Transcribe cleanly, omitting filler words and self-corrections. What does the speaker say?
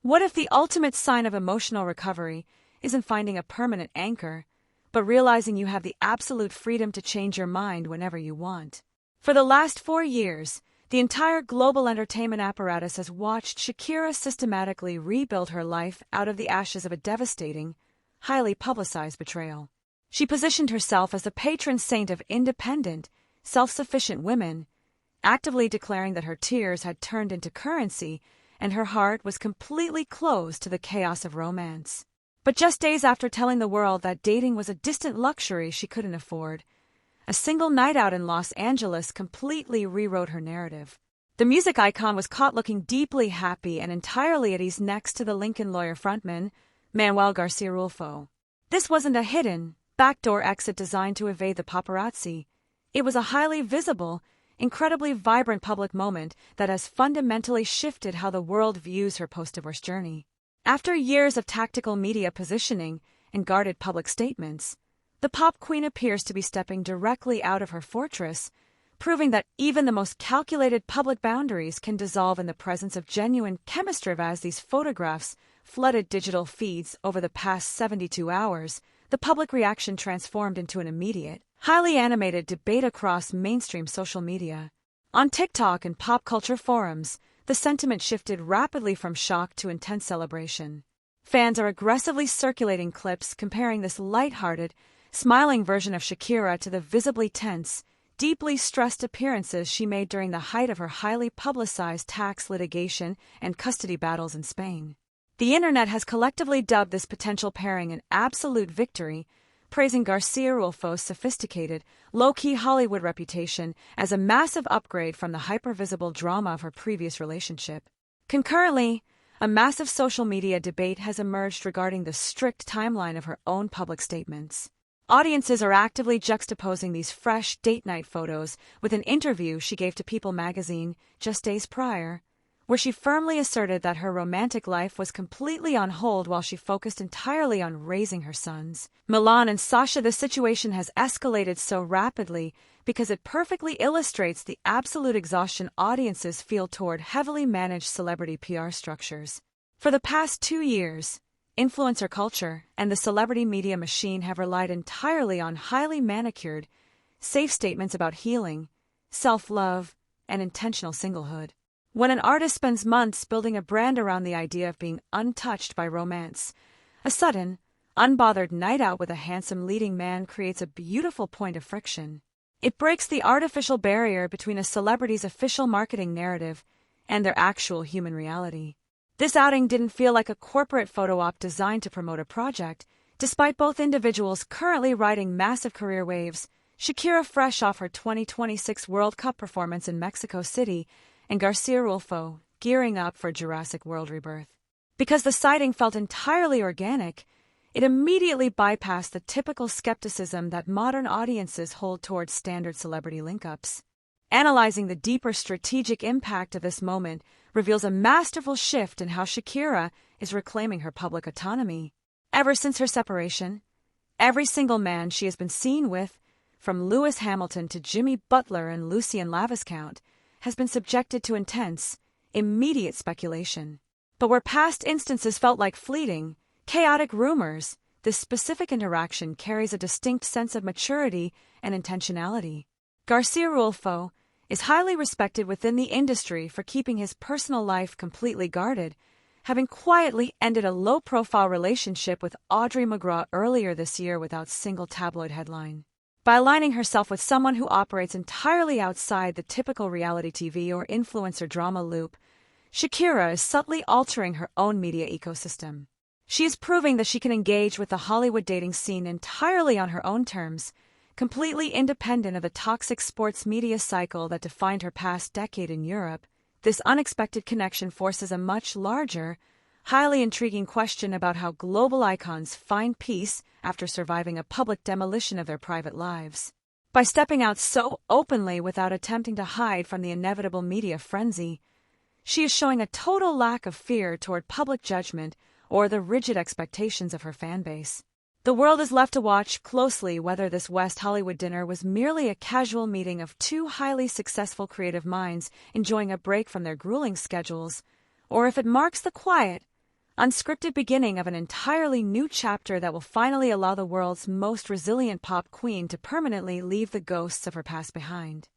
What if the ultimate sign of emotional recovery isn't finding a permanent anchor, but realizing you have the absolute freedom to change your mind whenever you want? For the last 4 years, the entire global entertainment apparatus has watched Shakira systematically rebuild her life out of the ashes of a devastating, highly publicized betrayal. She positioned herself as the patron saint of independent, self-sufficient women, actively declaring that her tears had turned into currency and her heart was completely closed to the chaos of romance. But just days after telling the world that dating was a distant luxury she couldn't afford, a single night out in Los Angeles completely rewrote her narrative. The music icon was caught looking deeply happy and entirely at ease next to the Lincoln Lawyer frontman, Manuel Garcia Rulfo. This wasn't a hidden, backdoor exit designed to evade the paparazzi. It was a highly visible, incredibly vibrant public moment that has fundamentally shifted how the world views her post-divorce journey. After years of tactical media positioning and guarded public statements, the pop queen appears to be stepping directly out of her fortress, proving that even the most calculated public boundaries can dissolve in the presence of genuine chemistry. As these photographs flooded digital feeds over the past 72 hours, the public reaction transformed into an immediate, highly animated debate across mainstream social media. On TikTok and pop culture forums, the sentiment shifted rapidly from shock to intense celebration. Fans are aggressively circulating clips comparing this lighthearted, smiling version of Shakira to the visibly tense, deeply stressed appearances she made during the height of her highly publicized tax litigation and custody battles in Spain. The internet has collectively dubbed this potential pairing an absolute victory, praising Garcia Rulfo's sophisticated, low-key Hollywood reputation as a massive upgrade from the hyper-visible drama of her previous relationship. Concurrently, a massive social media debate has emerged regarding the strict timeline of her own public statements. Audiences are actively juxtaposing these fresh date night photos with an interview she gave to People magazine just days prior, where she firmly asserted that her romantic life was completely on hold while she focused entirely on raising her sons. Milan and Sasha. The situation has escalated so rapidly because it perfectly illustrates the absolute exhaustion audiences feel toward heavily managed celebrity PR structures. For the past 2 years, influencer culture and the celebrity media machine have relied entirely on highly manicured, safe statements about healing, self-love, and intentional singlehood. When an artist spends months building a brand around the idea of being untouched by romance, a sudden, unbothered night out with a handsome leading man creates a beautiful point of friction. It breaks the artificial barrier between a celebrity's official marketing narrative and their actual human reality. This outing didn't feel like a corporate photo op designed to promote a project. Despite both individuals currently riding massive career waves, Shakira fresh off her 2026 World Cup performance in Mexico City, and Garcia Rulfo gearing up for Jurassic World rebirth. Because the sighting felt entirely organic, it immediately bypassed the typical skepticism that modern audiences hold towards standard celebrity link-ups. Analyzing the deeper strategic impact of this moment reveals a masterful shift in how Shakira is reclaiming her public autonomy. Ever since her separation, every single man she has been seen with, from Lewis Hamilton to Jimmy Butler and Lucien Laviscount, has been subjected to intense, immediate speculation. But where past instances felt like fleeting, chaotic rumors, this specific interaction carries a distinct sense of maturity and intentionality. Garcia Rulfo is highly respected within the industry for keeping his personal life completely guarded, having quietly ended a low-profile relationship with Audrey McGraw earlier this year without single tabloid headline. By aligning herself with someone who operates entirely outside the typical reality TV or influencer drama loop, Shakira is subtly altering her own media ecosystem. She is proving that she can engage with the Hollywood dating scene entirely on her own terms, completely independent of the toxic sports media cycle that defined her past decade in Europe. This unexpected connection forces a much larger, highly intriguing question about how global icons find peace after surviving a public demolition of their private lives. By stepping out so openly without attempting to hide from the inevitable media frenzy, she is showing a total lack of fear toward public judgment or the rigid expectations of her fanbase. The world is left to watch closely whether this West Hollywood dinner was merely a casual meeting of two highly successful creative minds enjoying a break from their grueling schedules, or if it marks the quiet, unscripted beginning of an entirely new chapter that will finally allow the world's most resilient pop queen to permanently leave the ghosts of her past behind.